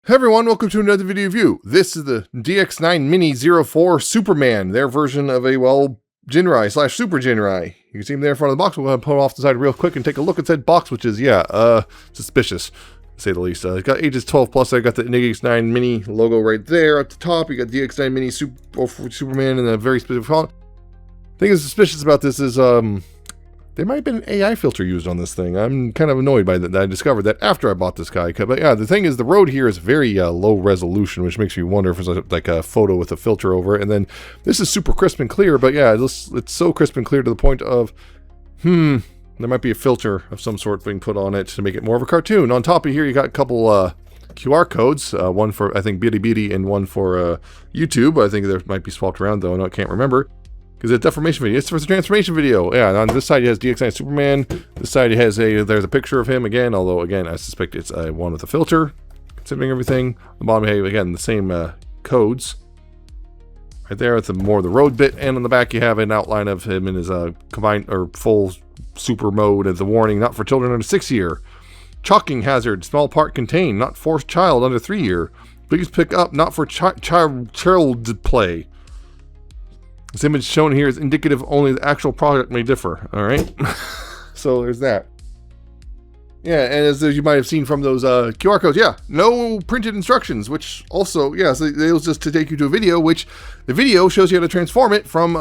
Hey everyone, welcome to another video review. This is the DX9-Mini 04 Superman, their version of a, well, Ginrai slash Super Ginrai. You can see him there in front of the box. We'll go ahead and pull it off the side real quick and take a look at that box, which is, suspicious, to say the least. It's got ages 12 plus. I got the DX9-Mini logo right there at the top. You got DX9-Mini Superman in a very specific font. The thing that's suspicious about this is, there might have been an AI filter used on this thing. I'm kind of annoyed by that. I discovered that after I bought this guy. But yeah, the thing is, the road here is very low resolution, which makes me wonder if it's like a photo with a filter over it. And then this is super crisp and clear, but yeah, it's so crisp and clear to the point of, there might be a filter of some sort being put on it to make it more of a cartoon. On top of here, you got a couple QR codes, one for, I think, Bitty and one for YouTube. I think there might be swapped around, though. I can't remember. Because it's a deformation video. It's for the transformation video. Yeah, and on this side it has DX9 Superman. This side it has there's a picture of him again, although again I suspect it's one with a filter, considering everything. The bottom, hey, again, the same codes. Right there at the more the road bit, and on the back you have an outline of him in his combined or full super mode as the warning, not for children under 6 year. Chalking hazard, small part contained, not for child under 3 year. Please pick up, not for child play. This image shown here is indicative only. The actual product may differ. All right. So there's that. Yeah, and as you might have seen from those QR codes, yeah, no printed instructions, which also, yeah, so it was just to take you to a video, which the video shows you how to transform it from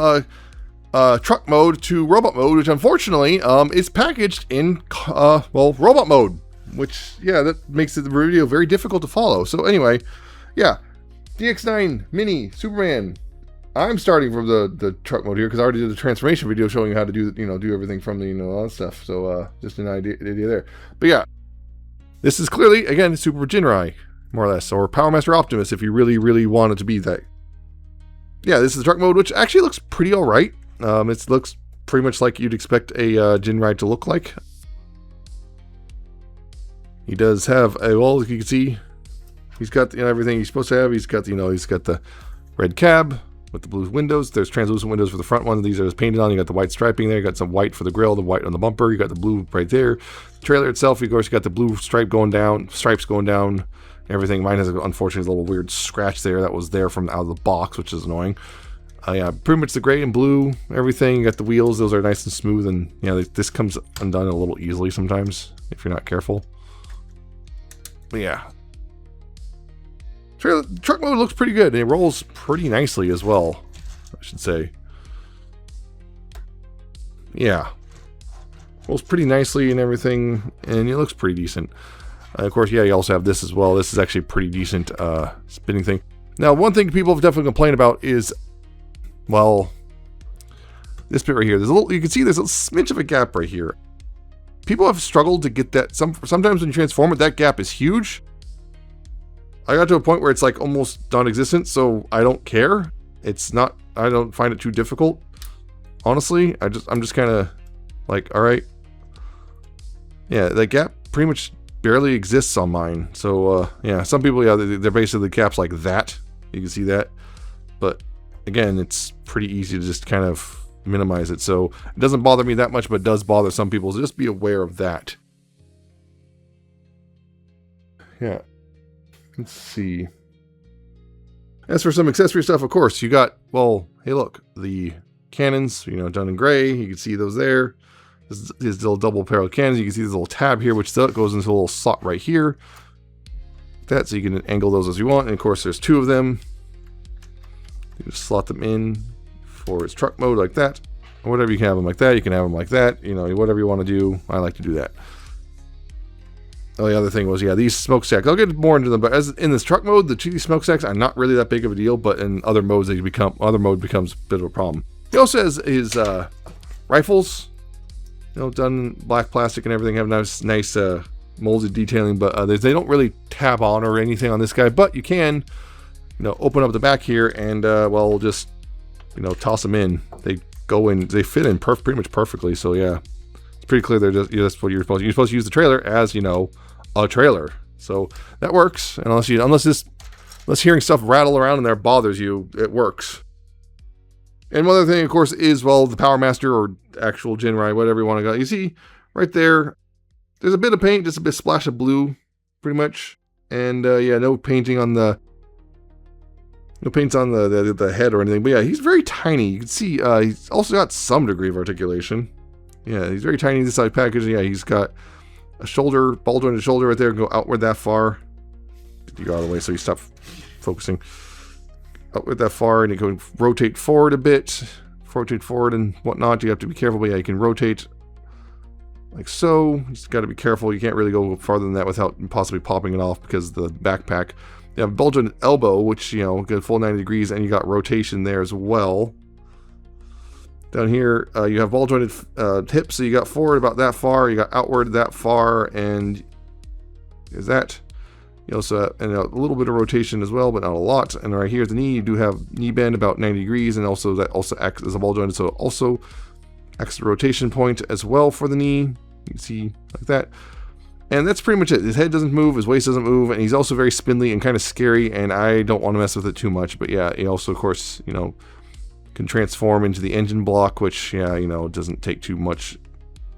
truck mode to robot mode, which unfortunately is packaged in, robot mode, which, yeah, that makes the video very difficult to follow. So anyway, yeah, DX9 Mini Superman. I'm starting from the truck mode here because I already did the transformation video showing you how to do, do everything from the, all that stuff. So just an idea there. But yeah, this is clearly, again, Super Ginrai, more or less, or Powermaster Optimus if you really, really want it to be that. Yeah, this is the truck mode, which actually looks pretty all right. It looks pretty much like you'd expect a Ginrai to look like. He does have a, well, you can see, he's got everything he's supposed to have. He's got, he's got the red cab with the blue windows. There's translucent windows for the front one. These are just painted on. You got the white striping there. You got some white for the grill, the white on the bumper. You got the blue right there. The trailer itself, of course, you got the blue stripes going down, everything. Mine has, unfortunately, a little weird scratch there that was there from out of the box, which is annoying. Yeah, pretty much the gray and blue, everything. You got the wheels. Those are nice and smooth, and yeah, this comes undone a little easily sometimes if you're not careful. But yeah. Truck mode looks pretty good, and it rolls pretty nicely as well, I should say. Yeah. Rolls pretty nicely and everything, and it looks pretty decent. Of course, yeah, you also have this as well. This is actually a pretty decent spinning thing. Now, one thing people have definitely complained about is, well, this bit right here. There's a little, you can see there's a smidge of a gap right here. People have struggled to get that. Sometimes when you transform it, that gap is huge. I got to a point where it's like almost non-existent, so I don't care. It's not, I don't find it too difficult. Honestly, I'm just kind of like, all right. Yeah, that gap pretty much barely exists on mine. So yeah, some people, yeah, they're basically gaps like that. You can see that. But again, it's pretty easy to just kind of minimize it. So it doesn't bother me that much, but it does bother some people. So just be aware of that. Yeah. Let's see. As for some accessory stuff, of course, you got, well, hey, look, the cannons, done in gray. You can see those there. These little double barrel cannons. You can see this little tab here, which goes into a little slot right here. That, so you can angle those as you want. And of course, there's two of them. You just slot them in for its truck mode like that. Or whatever, you can have them like that. You can have them like that. Whatever you want to do. I like to do that. Oh, the other thing was, yeah, these smokestacks. I'll get more into them, but as in this truck mode, the these smokestacks are not really that big of a deal, but in other modes, other mode becomes a bit of a problem. He also has his rifles, done in black plastic and everything, have nice molded detailing, but they don't really tab on or anything on this guy, but you can, open up the back here and, well, just, toss them in. They go in, they fit in pretty much perfectly, so yeah. It's pretty clear that's what you're supposed to use the trailer as, a trailer. So that works. And unless hearing stuff rattle around in there bothers you, it works. And one other thing, of course, is, well, the Powermaster or actual Ginrai, whatever you want to go. You see right there, there's a bit of paint, just a bit splash of blue, pretty much. And yeah, no painting on the the head or anything. But yeah, he's very tiny. You can see he's also got some degree of articulation. Yeah, he's very tiny this side package. Yeah, he's got a shoulder, ball jointed shoulder right there, go outward that far. You go out of the way so you stop focusing. Outward that far, and you can rotate forward a bit. Rotate forward and whatnot. You have to be careful, but yeah, you can rotate like so. You just got to be careful. You can't really go farther than that without possibly popping it off because of the backpack. You have ball jointed elbow, which, you know, get full 90 degrees, and you got rotation there as well. Down here, you have ball jointed hips, so you got forward about that far, you got outward that far, and is that, you also and a little bit of rotation as well, but not a lot. And right here at the knee, you do have knee bend about 90 degrees, and also that also acts as a ball jointed, so also acts as a rotation point as well for the knee. You can see like that. And that's pretty much it. His head doesn't move, his waist doesn't move, and he's also very spindly and kind of scary, and I don't want to mess with it too much. But yeah, he also, of course, you know, can transform into the engine block, which, yeah, you know, doesn't take too much.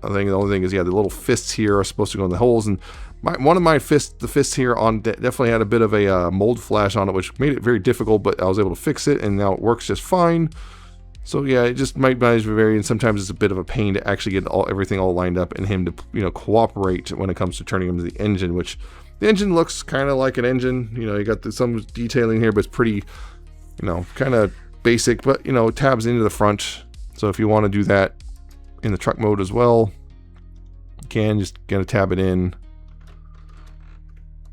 I think the only thing is, yeah, the little fists here are supposed to go in the holes, and one of my fists, the fists here on definitely had a bit of a mold flash on it, which made it very difficult, but I was able to fix it, and now it works just fine. So yeah, it just might vary, and sometimes it's a bit of a pain to actually get everything all lined up and him to, you know, cooperate when it comes to turning him to the engine, which the engine looks kind of like an engine. You know, you got some detailing here, but it's pretty, you know, kind of basic, but, you know, tabs into the front. So if you want to do that in the truck mode as well, you can just gotta tab it in.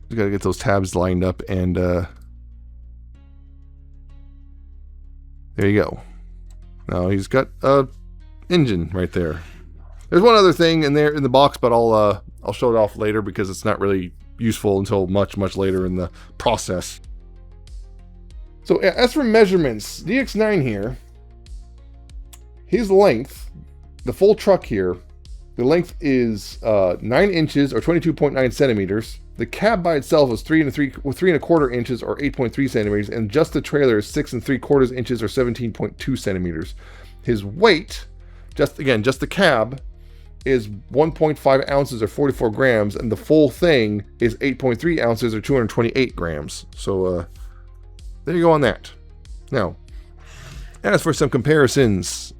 You gotta get those tabs lined up, and there you go. Now he's got a engine right there. There's one other thing in there in the box, but I'll show it off later because it's not really useful until much later in the process. So as for measurements, DX9 here, his length, the full truck here, the length is 9 inches or 22.9 centimeters. The cab by itself is 3.25 inches or 8.3 centimeters, and just the trailer is 6 3/4 inches or 17.2 centimeters. His weight, just the cab, is 1.5 ounces or 44 grams, and the full thing is 8.3 ounces or 228 grams. So there you go on that. Now, as for some comparisons,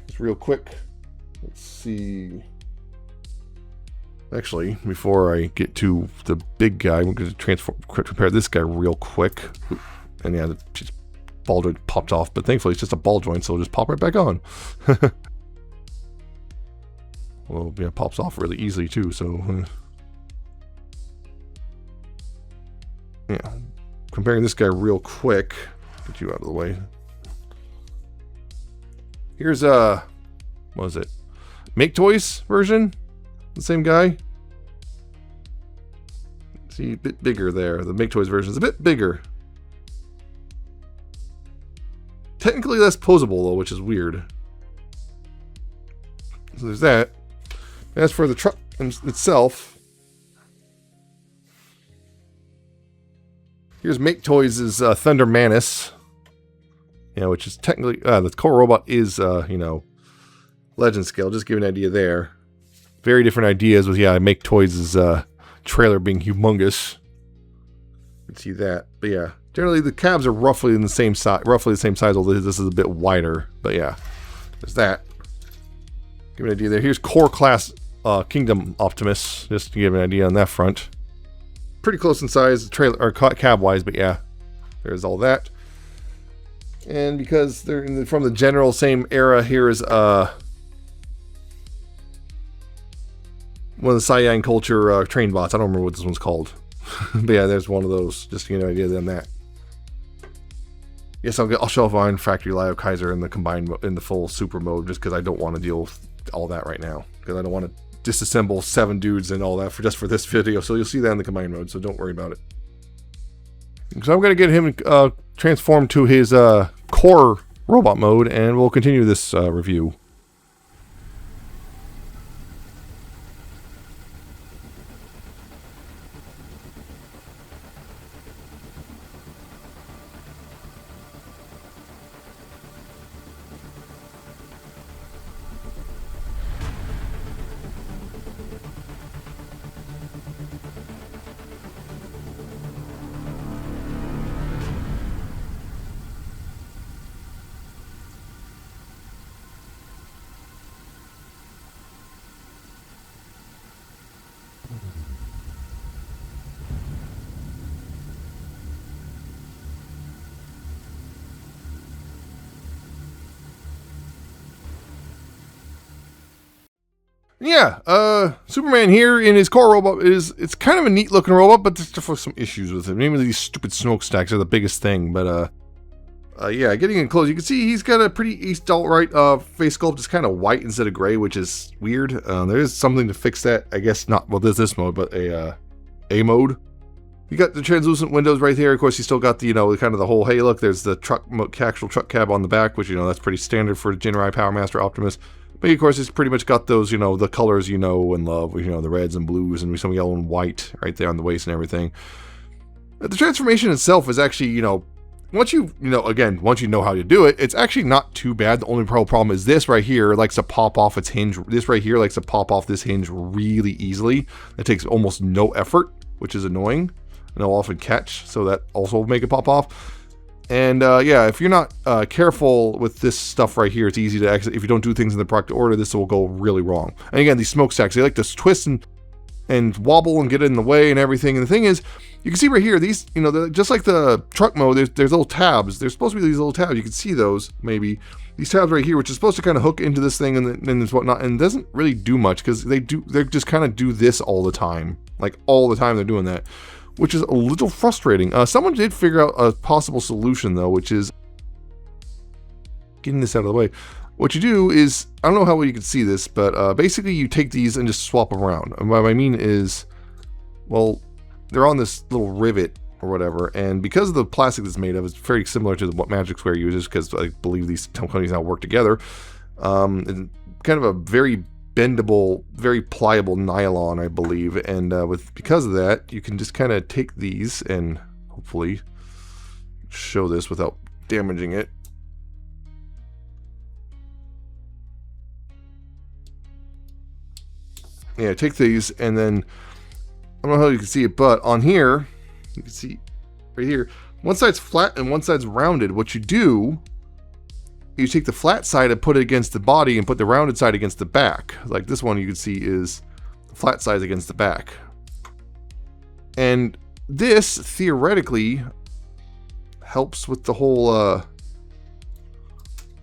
just real quick, let's see. Actually, before I get to the big guy, we're going to compare this guy real quick. And yeah, the ball joint popped off, but thankfully it's just a ball joint, so it'll just pop right back on. Well, yeah, it pops off really easily too, so yeah. Comparing this guy real quick, get you out of the way. Here's what was it? Make Toys version? The same guy. See, a bit bigger there. The Make Toys version is a bit bigger. Technically less posable though, which is weird. So there's that. As for the truck itself, here's Make Toys' Thunder Manus. Yeah, which is technically the core robot is you know, legend scale. Just to give you an idea there. Very different ideas with, yeah, Make Toys' trailer being humongous. You can see that. But yeah, generally the cabs are roughly the same size, although this is a bit wider. But yeah, there's that. Give you an idea there. Here's Core Class Kingdom Optimus, just to give an idea on that front. Pretty close in size, trailer or cab-wise, but yeah, there's all that. And because they're from the general same era, here is one of the Cyan Culture train bots. I don't remember what this one's called. But yeah, there's one of those, just to get an idea on that. Yes, I'll show off Iron Factory Live Kaiser in the combined in the full super mode, just because I don't want to deal with all that right now. Because I don't want to disassemble 7 dudes and all that just for this video. So you'll see that in the combined mode, so don't worry about it. So I'm going to get him transformed to his core robot mode, and we'll continue this review. Yeah, Superman here in his core robot it's kind of a neat looking robot, but there's definitely some issues with it. Maybe these stupid smokestacks are the biggest thing, but yeah, getting in close, you can see he's got a pretty East Alt-Right face sculpt. It's kind of white instead of gray, which is weird. There is something to fix that. I guess not, well, there's this mode, but a mode. You got the translucent windows right here. Of course, you still got the, kind of the whole, hey, look, there's the actual truck cab on the back, which, that's pretty standard for Ginrai Powermaster Optimus. But, of course, it's pretty much got those, the colors and love, the reds and blues and some yellow and white right there on the waist and everything. The transformation itself is actually, once you know how to do it, it's actually not too bad. The only problem is this right here likes to pop off its hinge. This right here likes to pop off this hinge really easily. It takes almost no effort, which is annoying. And they'll often catch, so that also will make it pop off. And yeah, if you're not careful with this stuff right here, it's easy to exit. If you don't do things in the correct order, this will go really wrong. And again, these smokestacks, they like to twist and wobble and get in the way and everything. And the thing is, you can see right here, these, just like the truck mode, there's little tabs. There's supposed to be these little tabs. You can see those, maybe. These tabs right here, which is supposed to kind of hook into this thing and whatnot, and it doesn't really do much, because they just kind of do this all the time. Like, all the time they're doing that, which is a little frustrating. Someone did figure out a possible solution, though, which is getting this out of the way. What you do is, I don't know how well you can see this, but basically you take these and just swap them around. And what I mean is, well, they're on this little rivet or whatever, and because of the plastic that's made of, it's very similar to what Magic Square uses, because I believe these companies now work together. And kind of a very bendable, very pliable nylon, I believe, and because of that, you can just kind of take these and hopefully show this without damaging it. Yeah, take these, and then I don't know how you can see it, but on here, you can see right here, one side's flat and one side's rounded. What you do, you take the flat side and put it against the body and put the rounded side against the back. Like this one you can see is the flat side against the back. And this, theoretically, helps with the whole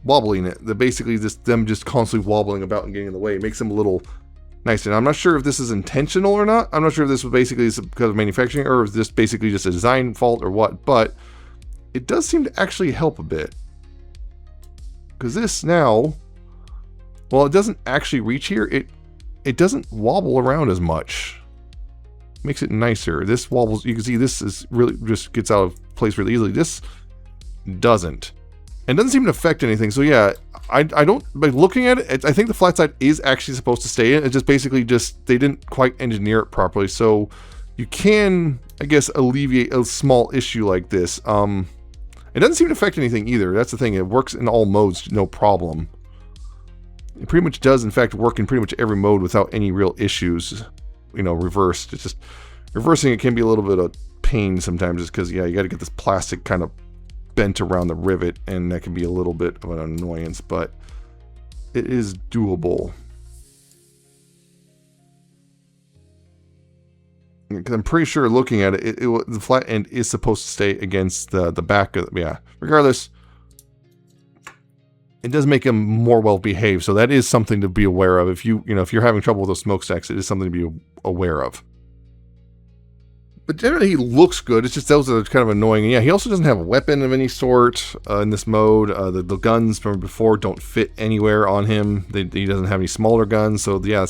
wobbling it. Basically, them just constantly wobbling about and getting in the way. It makes them a little nice. And I'm not sure if this is intentional or not. I'm not sure if this was basically because of manufacturing or if this basically just a design fault or what. But it does seem to actually help a bit. Because this now, well, it doesn't actually reach here. It doesn't wobble around as much. Makes it nicer. This wobbles. You can see this is really just gets out of place really easily. This doesn't. And doesn't seem to affect anything. So yeah, I don't, by looking at it, I think the flat side is actually supposed to stay in. It just basically they didn't quite engineer it properly. So you can, I guess, alleviate a small issue like this. It doesn't seem to affect anything either. That's the thing. It works in all modes, no problem. It pretty much does, in fact, work in pretty much every mode without any real issues. Reversed. It's just reversing it can be a little bit of pain sometimes, just because, yeah, you got to get this plastic kind of bent around the rivet, and that can be a little bit of an annoyance, but it is doable. Because I'm pretty sure looking at it, the flat end is supposed to stay against the back of yeah. Regardless, it does make him more well behaved, so that is something to be aware of. If if you're having trouble with those smokestacks, it is something to be aware of. But generally, he looks good. It's just those are kind of annoying. And yeah, he also doesn't have a weapon of any sort in this mode. The guns from before don't fit anywhere on him. He doesn't have any smaller guns, so yeah,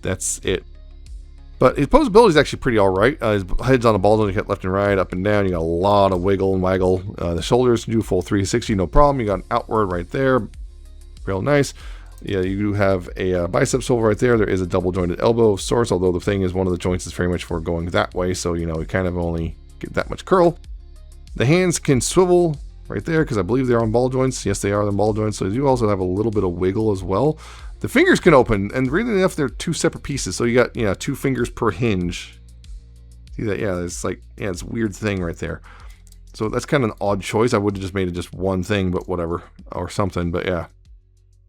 that's it. But his posability is actually pretty all right. His head's on a ball joint, left and right, up and down. You got a lot of wiggle and waggle. The shoulders do full 360, no problem. You got an outward right there, real nice. Yeah, you do have a bicep swivel right there. There is a double jointed elbow of sorts, although the thing is one of the joints is very much for going that way, so you kind of only get that much curl. The hands can swivel right there because I believe they're on ball joints. Yes, they are on ball joints, so you also have a little bit of wiggle as well. The fingers can open, and really enough, they're two separate pieces. So you got 2 fingers per hinge. See that? Yeah, it's like, yeah, it's a weird thing right there. So that's kind of an odd choice. I would have just made it just one thing, but whatever, or something. But yeah,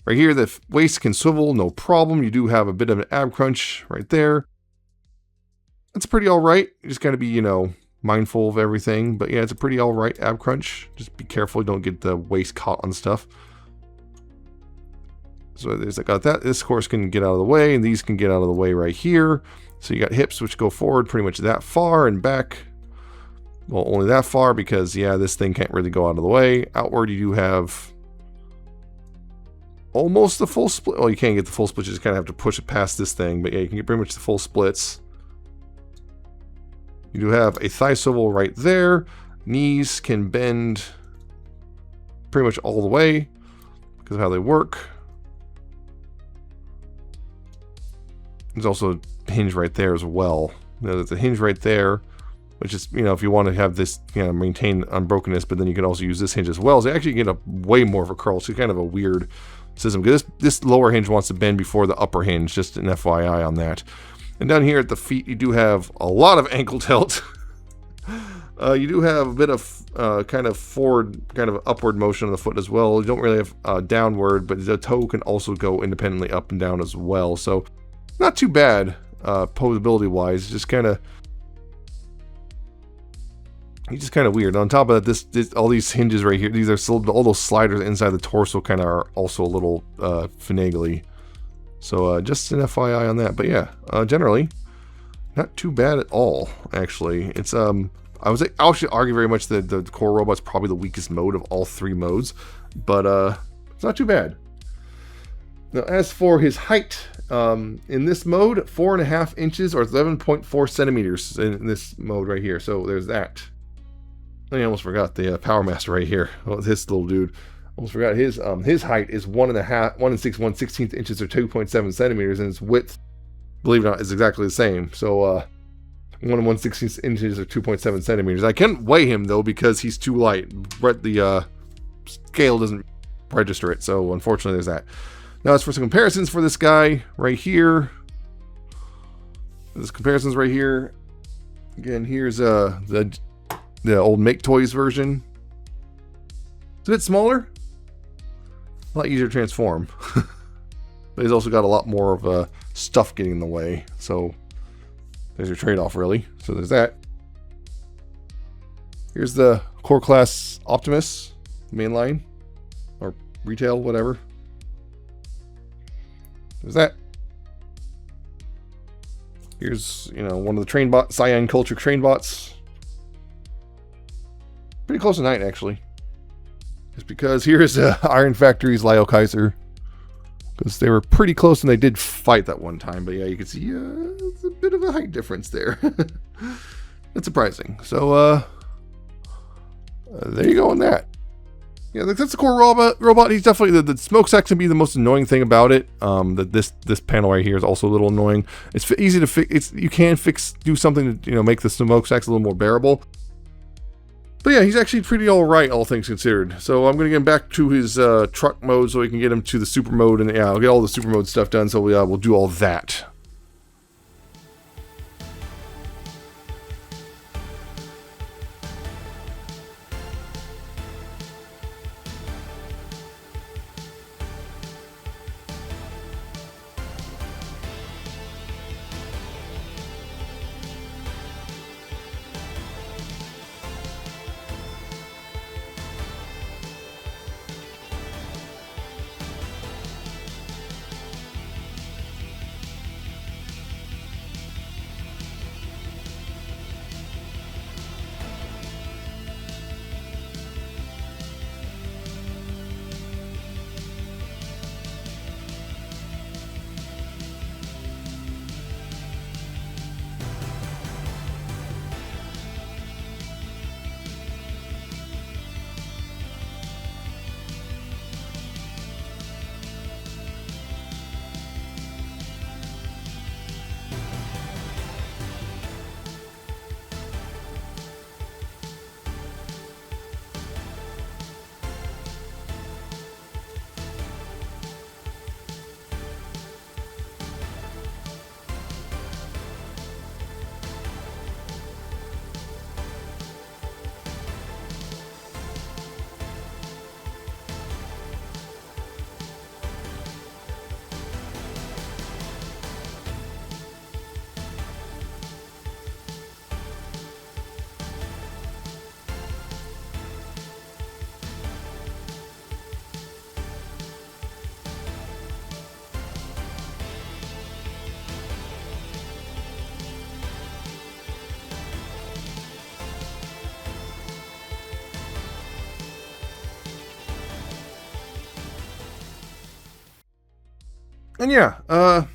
right here, the waist can swivel, no problem. You do have a bit of an ab crunch right there. That's pretty all right. You just got to be, mindful of everything. But yeah, it's a pretty all right ab crunch. Just be careful, don't get the waist caught on stuff. So there's got that. This horse can get out of the way, and these can get out of the way right here. So you got hips which go forward pretty much that far and back. Well, only that far because, yeah, this thing can't really go out of the way. Outward, you do have almost the full split. Well, you can't get the full split. You just kind of have to push it past this thing. But yeah, you can get pretty much the full splits. You do have a thigh swivel right there. Knees can bend pretty much all the way because of how they work. There's also a hinge right there as well. There's a hinge right there, which is, you know, if you want to have this, you know, maintain unbrokenness, but then you can also use this hinge as well. So you actually get a way more of a curl. So it's kind of a weird system. Because this lower hinge wants to bend before the upper hinge. Just an FYI on that. And down here at the feet, you do have a lot of ankle tilt. You do have a bit of kind of forward, kind of upward motion on the foot as well. You don't really have downward, but the toe can also go independently up and down as well. So not too bad posability wise. Just kind of weird. On top of that, this all these hinges right here, these are still all those sliders inside the torso kind of are also a little finagly. So just an FYI on that. But yeah, generally not too bad at all. Actually, it's I would actually argue very much that the core robot's probably the weakest mode of all three modes, but it's not too bad. Now, as for his height, in this mode, 4.5 inches or 11.4 centimeters in this mode right here. So there's that. I almost forgot the Powermaster right here. Oh, this little dude. Almost forgot his height is 1.16 inches or 2.7 centimeters, and his width, believe it or not, is exactly the same. So 1.16 inches or 2.7 centimeters. I can't weigh him though because he's too light. But the scale doesn't register it, so unfortunately there's that. Now as for some comparisons for this guy right here, there's comparisons right here. Again, here's the old Make Toys version. It's a bit smaller, a lot easier to transform, but he's also got a lot more of stuff getting in the way. So there's your trade-off, really. So there's that. Here's the core class Optimus mainline or retail, whatever. There's that. Here's, you know, one of the train bots, Cyan Culture train bots. Pretty close to 9, actually. Just because here's Iron Factory's Lyle Kaiser. Because they were pretty close and they did fight that one time. But yeah, you can see it's a bit of a height difference there. That's surprising. So, there you go on that. Yeah, that's the core robot. He's definitely the smokestack can be the most annoying thing about it. This panel right here is also a little annoying. It's easy to fix. You can do something to, you know, make the smokestacks a little more bearable. But yeah, he's actually pretty all right, all things considered. So I'm gonna get him back to his truck mode so we can get him to the super mode, and yeah, I'll get all the super mode stuff done. So we'll do all that. And yeah,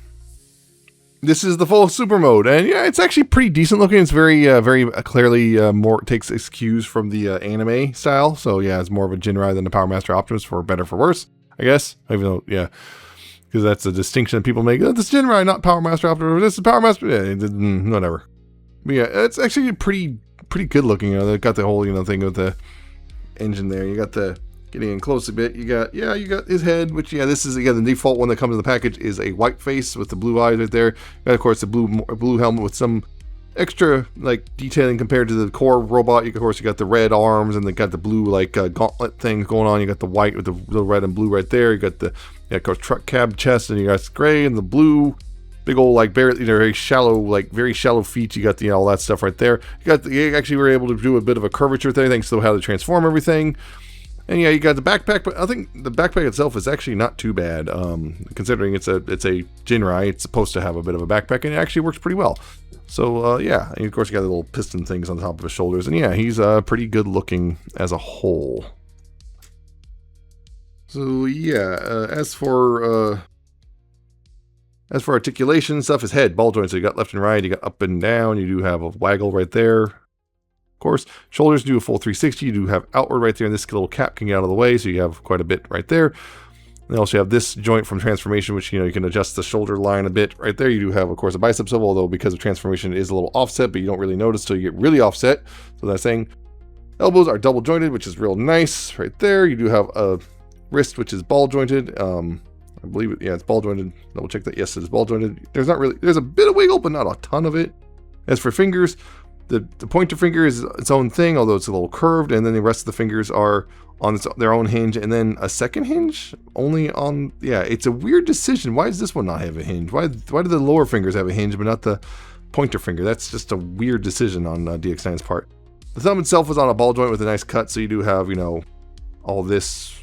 this is the full super mode, and yeah, it's actually pretty decent looking. It's very clearly more takes its cues from the anime style. So yeah, it's more of a Ginrai than the Powermaster Optimus, for better or for worse, I guess. Even though, yeah, because that's a distinction that people make. Oh, this is Ginrai, not Powermaster Optimus. This is Powermaster. Yeah, whatever. But yeah, it's actually pretty good looking. You know, they've got the whole thing with the engine there. You got the getting in close a bit. You got his head, which this is again the default one that comes in the package is a white face with the blue eyes right there. You got, of course, the blue helmet with some extra detailing compared to the core robot. Of course, you got the red arms and they got the blue gauntlet things going on. You got the white with the little red and blue right there. You got the of course truck cab chest, and you got the gray and the blue. Big old barely very shallow feet. You got all that stuff right there. You actually were able to do a bit of a curvature thing thanks to how to transform everything. And yeah, you got the backpack, but I think the backpack itself is actually not too bad, considering it's a Ginrai. It's supposed to have a bit of a backpack, and it actually works pretty well. So yeah, and of course you got the little piston things on the top of his shoulders, and yeah, he's pretty good looking as a whole. So yeah, as for articulation stuff, his head, ball joints, so you got left and right, you got up and down, you do have a waggle right there. Of course, shoulders do a full 360. You do have outward right there, and this little cap can get out of the way, so you have quite a bit right there. And you also have this joint from transformation, which you can adjust the shoulder line a bit right there. You do have, of course, a bicep swivel, although because of transformation it is a little offset, but you don't really notice till you get really offset. So that's saying elbows are double jointed, which is real nice right there. You do have a wrist, which is ball jointed. I believe it, yeah, it's ball jointed. Double check that. Yes, it is ball jointed. There's a bit of wiggle, but not a ton of it. As for fingers, the pointer finger is its own thing, although it's a little curved, and then the rest of the fingers are on their own hinge, and then a second hinge only on, yeah, it's a weird decision. Why does this one not have a hinge? Why do the lower fingers have a hinge, but not the pointer finger? That's just a weird decision on DX9's part. The thumb itself is on a ball joint with a nice cut, so you do have, all this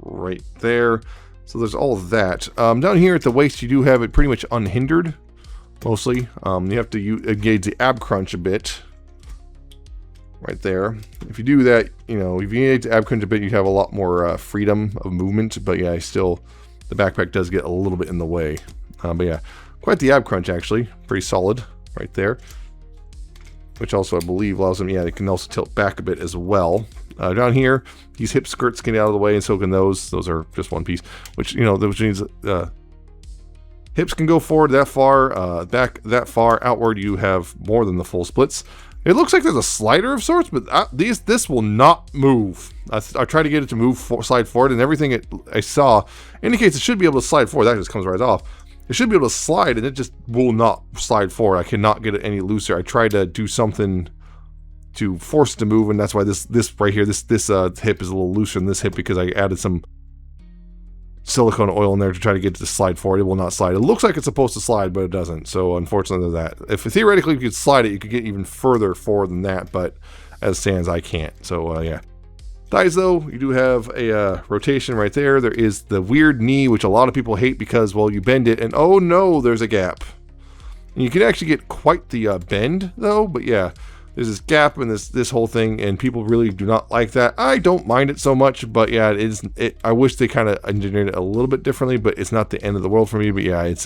right there. So there's all of that. Down here at the waist, you do have it pretty much unhindered, mostly. You have to engage the ab crunch a bit. Right there. If you do that, if you engage the ab crunch a bit, you have a lot more freedom of movement. But yeah, still, the backpack does get a little bit in the way. But yeah, quite the ab crunch actually. Pretty solid right there. Which also, I believe, allows them, it can also tilt back a bit as well. Down here, these hip skirts can get out of the way, and so can those. Those are just one piece, which means hips can go forward that far, back that far, outward. You have more than the full splits. It looks like there's a slider of sorts, but this will not move. I tried to get it to slide forward, and everything I saw indicates it should be able to slide forward. That just comes right off. It should be able to slide, and it just will not slide forward. I cannot get it any looser. I tried to do something to force it to move, and that's why this right here, this hip is a little looser than this hip, because I added some silicone oil in there to try to get it to slide forward. It will not slide. It looks like it's supposed to slide, but it doesn't. So unfortunately, that if theoretically you could slide it, you could get even further forward than that, but as stands, I can't. So yeah. Thighs, though, you do have a rotation right there. There is the weird knee, which a lot of people hate because, well, you bend it, and oh no, there's a gap. And you can actually get quite the bend, though, but yeah, there's this gap in this whole thing, and people really do not like that. I don't mind it so much, but yeah, I wish they kind of engineered it a little bit differently, but it's not the end of the world for me. But yeah, it's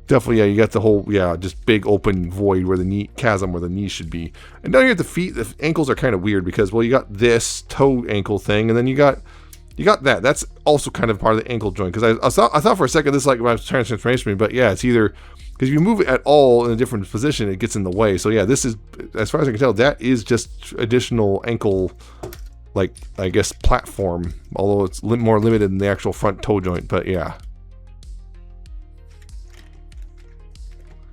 definitely, yeah, you got the whole, just big open void where the chasm where the knee should be. And down here at the feet, the ankles are kind of weird because, well, you got this toe ankle thing, and then you got that. That's also kind of part of the ankle joint, because I thought for a second this like my transformation, but yeah, it's either because if you move it at all in a different position, it gets in the way. So yeah, this is, as far as I can tell, that is just additional ankle, like, I guess, platform, although it's more limited than the actual front toe joint. But yeah.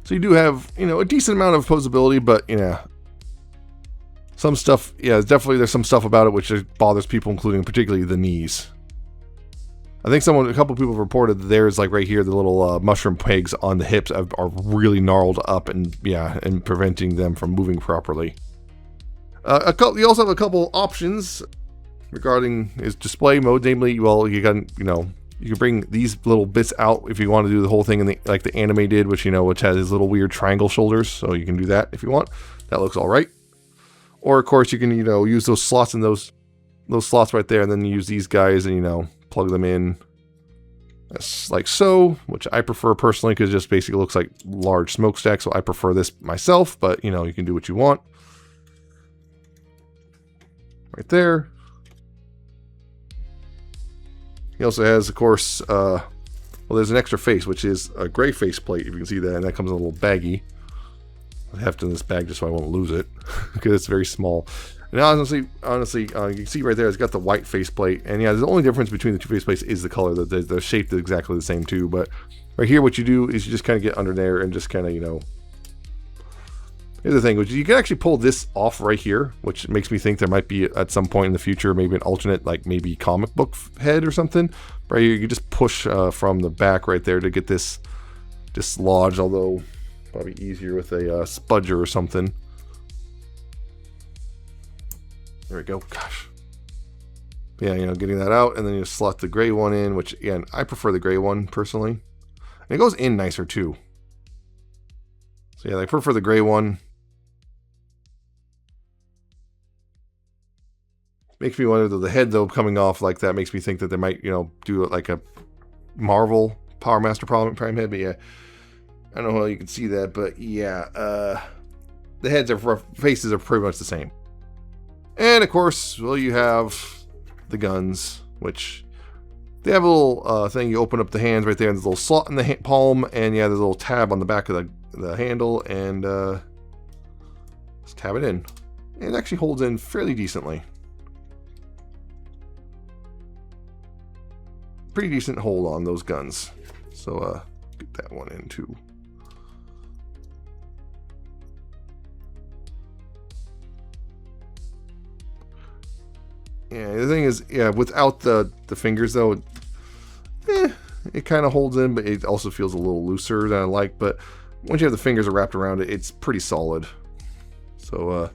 So you do have, a decent amount of posability, but, some stuff, there's some stuff about it which bothers people, including particularly the knees. I think a couple people have reported that there's, like, right here, the little mushroom pegs on the hips are really gnarled up and preventing them from moving properly. You also have a couple options regarding his display mode, namely, well, you can bring these little bits out if you want to do the whole thing like the anime did, which has his little weird triangle shoulders. So you can do that if you want. That looks all right. Or of course you can, use those slots and those slots right there, and then you use these guys and, plug them in That's like so, which I prefer personally because it just basically looks like large smokestack. So I prefer this myself, but you know, you can do what you want. Right there. He also has, of course, well, there's an extra face, which is a gray face plate, if you can see that, and that comes in a little baggie. I have to in this bag just so I won't lose it, because it's very small. And honestly, you can see right there, it's got the white faceplate, and yeah, the only difference between the two faceplates is the color. The shape is exactly the same too, but right here, what you do is you just kind of get under there and just kind of, you know. Here's the thing, which you can actually pull this off right here, which makes me think there might be at some point in the future maybe an alternate, like maybe comic book head or something. Right here, you just push from the back right there to get this dislodged, although probably easier with a spudger or something. There we go. Gosh. Yeah, you know, getting that out, and then you slot the gray one in, which, again, I prefer the gray one, personally. And it goes in nicer, too. So, yeah, I prefer the gray one. Makes me wonder, though, the head, though, coming off like that makes me think that they might, you know, do it like a Marvel Powermaster Prime head, but yeah. I don't know how you can see that, but yeah, the heads are, faces are pretty much the same. And of course, well, you have the guns, which they have a little thing. You open up the hands right there, and there's a little slot in the palm, and yeah, there's a little tab on the back of the handle, and just tab it in. And it actually holds in fairly decently. Pretty decent hold on those guns. So get that one in too. Yeah, the thing is, yeah, without the fingers though, it kind of holds in, but it also feels a little looser than I like. But once you have the fingers wrapped around it, it's pretty solid. So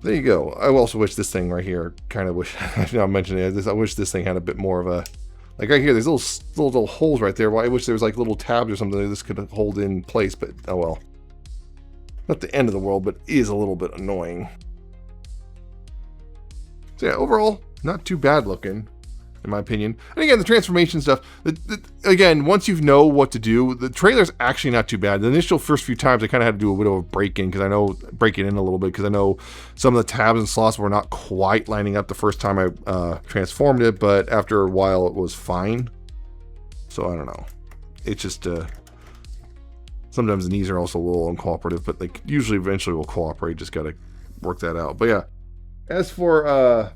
there you go. I also wish this thing right here, kind of wish, I'm mentioning it, I wish this thing had a bit more of a, like right here, there's little holes right there. Well, I wish there was like little tabs or something that this could hold in place, but oh well. Not the end of the world, but is a little bit annoying. So yeah, overall, not too bad looking, in my opinion. And again, the transformation stuff, again, once you know what to do, the trailer's actually not too bad. The initial first few times, I kind of had to do a bit of a break-in, because I know, break it in a little bit, because I know some of the tabs and slots were not quite lining up the first time I transformed it, but after a while, it was fine. So I don't know. It's just, sometimes the knees are also a little uncooperative, but like usually eventually will cooperate. Just got to work that out. But yeah. As for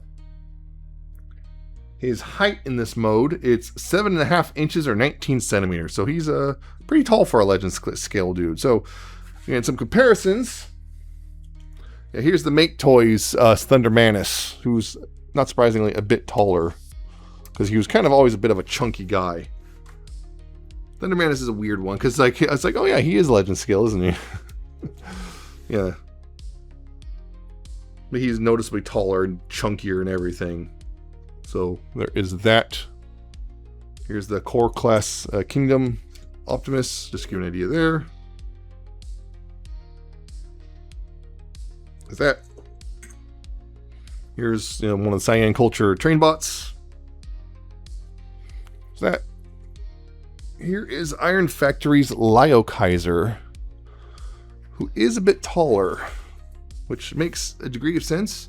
his height in this mode, it's 7.5 inches or 19 centimeters. So he's pretty tall for a Legend scale dude. So again, some comparisons. Yeah, here's the Make Toys Thunder Menace, who's not surprisingly a bit taller, because he was kind of always a bit of a chunky guy. Thunder Menace is a weird one, because like it's like, oh yeah, he is Legend scale, isn't he? Yeah. But he's noticeably taller and chunkier and everything. So there is that. Here's the Core Class Kingdom Optimus. Just to give you an idea there. There's that. Here's, you know, one of the Cyan Culture train bots. There's that. Here is Iron Factory's Lio Kaiser, who is a bit taller, which makes a degree of sense.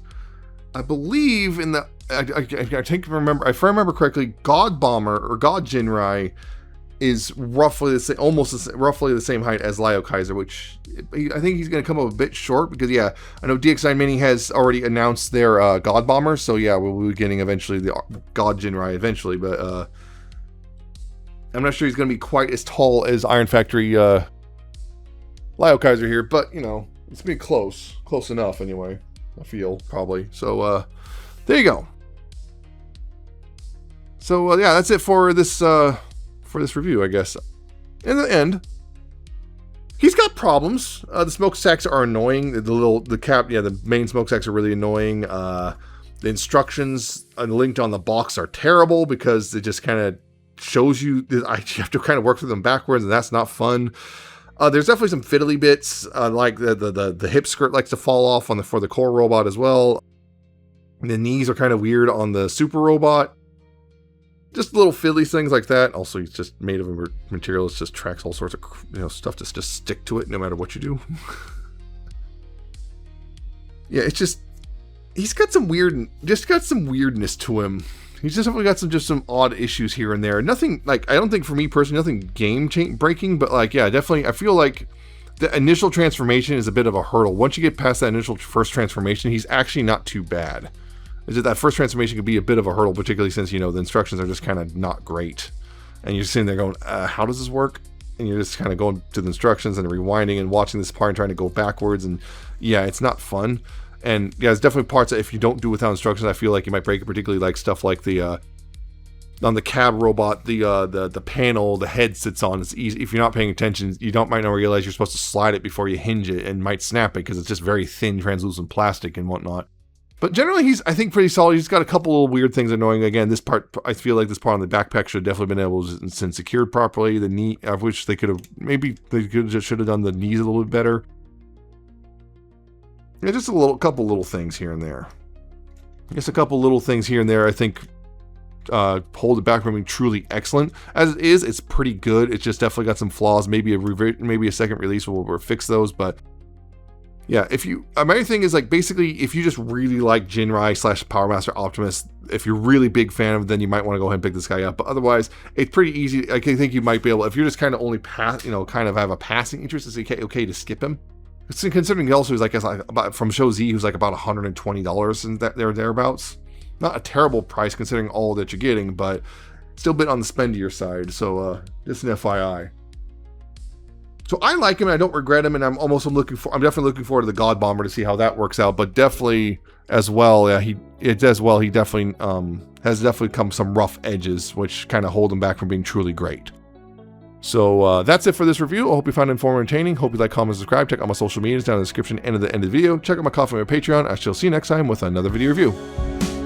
I believe in the, if I remember correctly, God Bomber or God Ginrai is roughly the same, roughly the same height as Lio Kaiser, which I think he's going to come up a bit short, because yeah, I know DX9-Mini has already announced their God Bomber, so yeah, we'll be getting eventually the God Ginrai eventually, but I'm not sure he's going to be quite as tall as Iron Factory Lio Kaiser here, but you know, it's going to be close enough anyway, I feel, probably. So there you go. So yeah, that's it for this review, I guess. In the end, he's got problems. The smokestacks are annoying. The main smokestacks are really annoying. The instructions linked on the box are terrible, because it just kind of shows you that you have to kind of work through them backwards, and that's not fun. There's definitely some fiddly bits, like the hip skirt likes to fall off for the core robot as well. The knees are kind of weird on the super robot. just little fiddly things like that. Also, he's just made of a material that just tracks all sorts of, you know, stuff to just stick to it no matter what you do. Yeah, it's just, he's got some weirdness to him. He's just definitely got some odd issues here and there. Nothing, like, I don't think for me personally, nothing game breaking, but like, yeah, definitely, I feel like the initial transformation is a bit of a hurdle. Once you get past that initial first transformation, he's actually not too bad. Is that first transformation could be a bit of a hurdle, particularly since, you know, the instructions are just kind of not great. And you're sitting there going, how does this work? And you're just kind of going to the instructions and rewinding and watching this part and trying to go backwards. And yeah, it's not fun. And yeah, there's definitely parts that if you don't do without instructions, I feel like you might break it, particularly like stuff like the, on the cab robot, the panel the head sits on. It's easy. If you're not paying attention, you might not realize you're supposed to slide it before you hinge it and might snap it because it's just very thin, translucent plastic and whatnot. But generally, he's, I think, pretty solid. He's got a couple little weird things annoying. Again, this part, I feel like this part on the backpack should have definitely been able to been secured properly. The knee, of which they could have, maybe they should have done the knees a little bit better. Yeah, just couple little things here and there. I guess a couple little things here and there, I think, hold it back from being truly excellent. As it is, it's pretty good. It's just definitely got some flaws. Maybe a second release will fix those, but yeah, if you, my thing is like, basically, if you just really like Ginrai / Powermaster Optimus, if you're really big fan of it, then you might want to go ahead and pick this guy up. But otherwise, it's pretty easy. I think you might be able, if you're just kind of only kind of have a passing interest, it's okay to skip him. Considering he also is, I guess, about, from Show Z, who's like about $120 and thereabouts. Not a terrible price considering all that you're getting, but still a bit on the spendier side. So just an FYI. So I like him and I don't regret him, and I'm definitely looking forward to the God Bomber to see how that works out. But definitely as well, yeah, he definitely has come some rough edges, which kind of hold him back from being truly great. So that's it for this review. I hope you found it informative and entertaining. Hope you like, comment, subscribe. Check out my social medias down in the description and at the end of the video. Check out my Coffee and my Patreon. I shall see you next time with another video review.